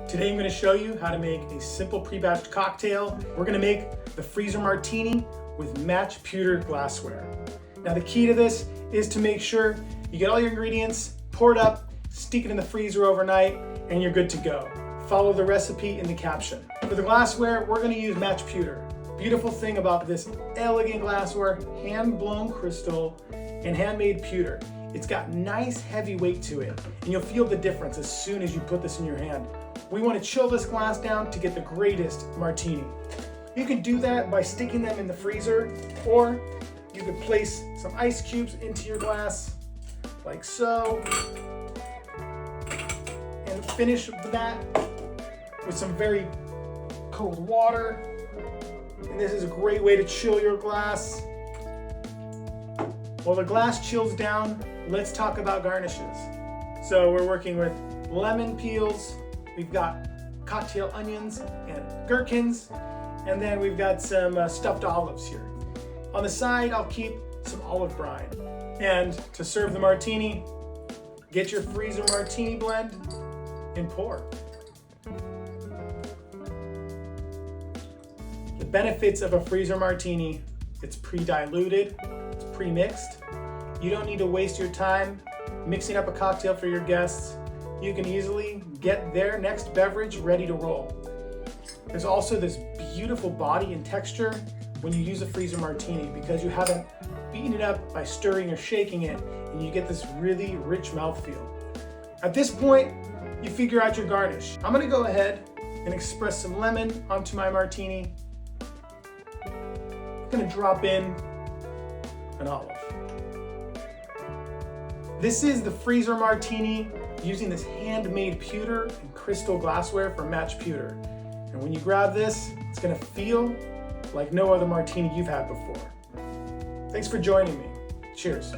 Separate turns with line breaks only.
Today I'm going to show you how to make a simple pre-batched cocktail. We're going to make the Freezer Martini with match pewter glassware. Now the key to this is to make sure you get all your ingredients, pour it up, stick it in the freezer overnight, and you're good to go. Follow the recipe in the caption. For the glassware, we're going to use match pewter. Beautiful thing about this elegant glassware, hand-blown crystal and handmade pewter. It's got nice heavy weight to it, and you'll feel the difference as soon as you put this in your hand. We want to chill this glass down to get the greatest martini. You can do that by sticking them in the freezer, or you could place some ice cubes into your glass, like so, and finish that with some very cold water. And this is a great way to chill your glass. While the glass chills down, let's talk about garnishes. So we're working with lemon peels, we've got cocktail onions and gherkins, and then we've got some stuffed olives here. On the side, I'll keep some olive brine. And to serve the martini, get your Freezer Martini blend and pour. The benefits of a Freezer Martini: it's pre-diluted, it's pre-mixed. You don't need to waste your time mixing up a cocktail for your guests. You can easily get their next beverage ready to roll. There's also this beautiful body and texture when you use a Freezer Martini because you haven't beaten it up by stirring or shaking it, and you get this really rich mouthfeel. At this point, you figure out your garnish. I'm gonna go ahead and express some lemon onto my martini. I'm gonna drop in an olive. This is the Freezer Martini using this handmade pewter and crystal glassware from match pewter. And when you grab this, it's gonna feel like no other martini you've had before. Thanks for joining me. Cheers.